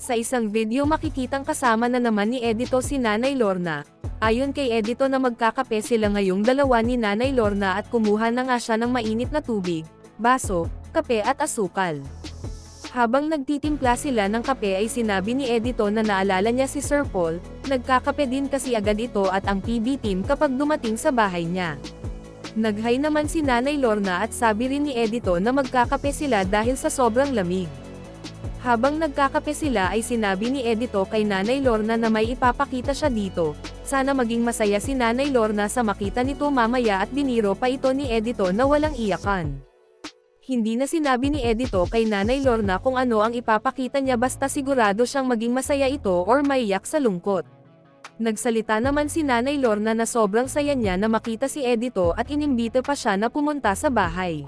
Sa isang video makikitang kasama na naman ni Edito si Nanay Lorna. Ayon kay Edito na magkakape sila ngayong dalawa ni Nanay Lorna at kumuha na nga siya ng mainit na tubig, baso, kape at asukal. Habang nagtitimpla sila ng kape ay sinabi ni Edito na naalala niya si Sir Paul, nagkakape din kasi agad ito at ang PB team kapag dumating sa bahay niya. Nag-hi naman si Nanay Lorna at sabi rin ni Edito na magkakape sila dahil sa sobrang lamig. Habang nagkakape sila ay sinabi ni Edito kay Nanay Lorna na may ipapakita siya dito. Sana maging masaya si Nanay Lorna sa makita nito mamaya at biniro pa ito ni Edito na walang iyakan. Hindi na sinabi ni Edito kay Nanay Lorna kung ano ang ipapakita niya basta sigurado siyang maging masaya ito or maiyak sa lungkot. Nagsalita naman si Nanay Lorna na sobrang saya niya na makita si Edito at inimbita pa siya na pumunta sa bahay.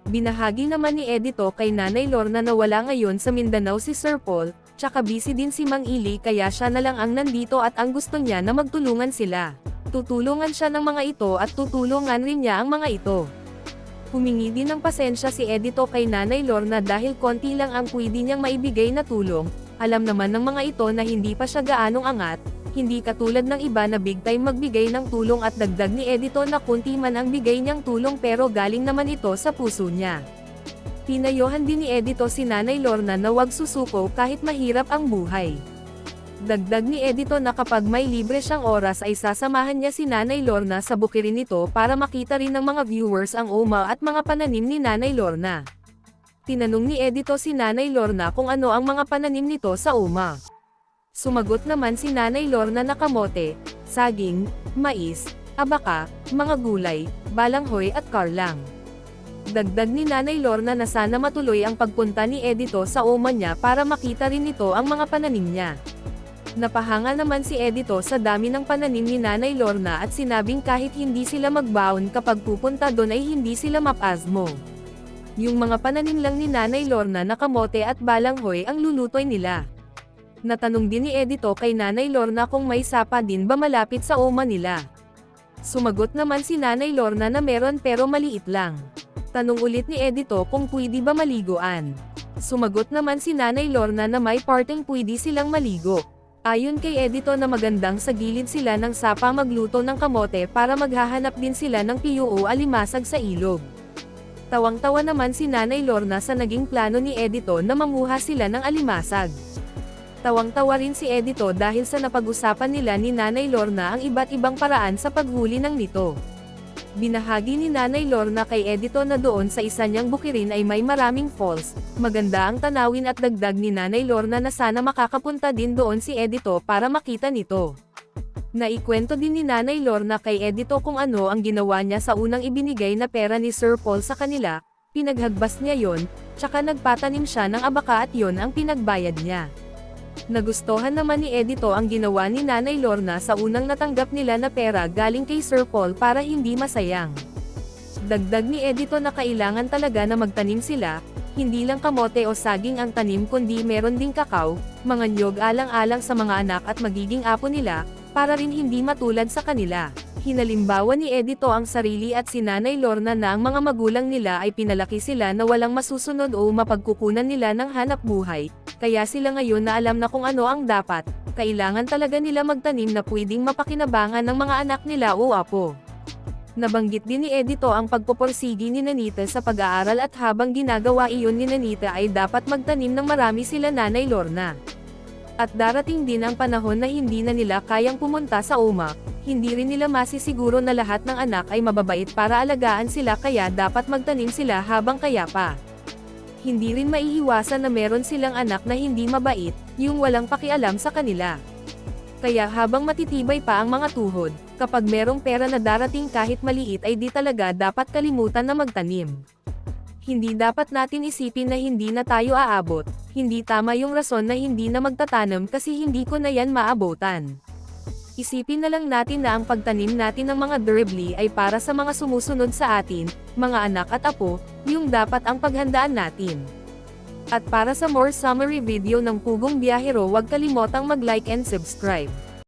Binahagi naman ni Edito kay Nanay Lorna na wala ngayon sa Mindanao si Sir Paul, tsaka busy din si Mang Ili kaya siya na lang ang nandito at ang gusto niya na magtulungan sila. Tutulungan siya ng mga ito at tutulungan rin niya ang mga ito. Humingi din ng pasensya si Edito kay Nanay Lorna dahil konti lang ang pwede niyang maibigay na tulong. Alam naman ng mga ito na hindi pa siya gaanong angat, hindi katulad ng iba na big time magbigay ng tulong at dagdag ni Edito na kunti man ang bigay niyang tulong pero galing naman ito sa puso niya. Pinayohan din ni Edito si Nanay Lorna na wag susuko kahit mahirap ang buhay. Dagdag ni Edito na kapag may libre siyang oras ay sasamahan niya si Nanay Lorna sa bukirin nito para makita rin ng mga viewers ang uma at mga pananim ni Nanay Lorna. Tinanong ni Edito si Nanay Lorna kung ano ang mga pananim nito sa uma. Sumagot naman si Nanay Lorna na kamote, saging, mais, abaka, mga gulay, balanghoy at karlang. Dagdag ni Nanay Lorna na sana matuloy ang pagpunta ni Edito sa uma niya para makita rin nito ang mga pananim niya. Napahanga naman si Edito sa dami ng pananim ni Nanay Lorna at sinabing kahit hindi sila magbaon kapag pupunta doon ay hindi sila mapasmo. Yung mga pananim lang ni Nanay Lorna na kamote at balanghoy ang lulutoy nila. Natanong din ni Edito kay Nanay Lorna kung may sapa din ba malapit sa uma nila. Sumagot naman si Nanay Lorna na meron pero maliit lang. Tanong ulit ni Edito kung pwede ba maliguan. Sumagot naman si Nanay Lorna na may parteng pwede silang maligo. Ayon kay Edito na magandang sa gilid sila ng sapa magluto ng kamote para maghahanap din sila ng piyoo alimasag sa ilog. Tawang-tawa naman si Nanay Lorna sa naging plano ni Edito na mamuha sila ng alimasag. Tawang-tawa rin si Edito dahil sa napag-usapan nila ni Nanay Lorna ang iba't ibang paraan sa paghuli ng nito. Binahagi ni Nanay Lorna kay Edito na doon sa isa niyang bukirin ay may maraming falls, maganda ang tanawin at dagdag ni Nanay Lorna na sana makakapunta din doon si Edito para makita nito. Naikwento din ni Nanay Lorna kay Edito kung ano ang ginawa niya sa unang ibinigay na pera ni Sir Paul sa kanila, pinaghagbas niya yon, tsaka nagpatanim siya ng abaka at yon ang pinagbayad niya. Nagustuhan naman ni Edito ang ginawa ni Nanay Lorna sa unang natanggap nila na pera galing kay Sir Paul para hindi masayang. Dagdag ni Edito na kailangan talaga na magtanim sila, hindi lang kamote o saging ang tanim kundi meron ding kakao, mga niyog alang-alang sa mga anak at magiging apo nila, para rin hindi matulad sa kanila. Hinalimbawa ni Edito ang sarili at si Nanay Lorna na ang mga magulang nila ay pinalaki sila na walang masusunod o mapagkukunan nila ng hanap buhay, kaya sila ngayon na alam na kung ano ang dapat, kailangan talaga nila magtanim na pwedeng mapakinabangan ng mga anak nila o apo. Nabanggit din ni Edito ang pagpupursigi ni Nanita sa pag-aaral at habang ginagawa iyon ni Nanita ay dapat magtanim ng marami sila Nanay Lorna. At darating din ang panahon na hindi na nila kayang pumunta sa uma, hindi rin nila masisiguro na lahat ng anak ay mababait para alagaan sila kaya dapat magtanim sila habang kaya pa. Hindi rin maiiwasan na meron silang anak na hindi mabait, yung walang pakialam sa kanila. Kaya habang matitibay pa ang mga tuhod, kapag merong pera na darating kahit maliit ay di talaga dapat kalimutan na magtanim. Hindi dapat natin isipin na hindi na tayo aabot, hindi tama yung rason na hindi na magtatanam kasi hindi ko na yan maabotan. Isipin na lang natin na ang pagtanim natin ng mga durably ay para sa mga sumusunod sa atin, mga anak at apo, yung dapat ang paghandaan natin. At para sa more summary video ng Pugong Biyahero huwag kalimotang mag-like and subscribe.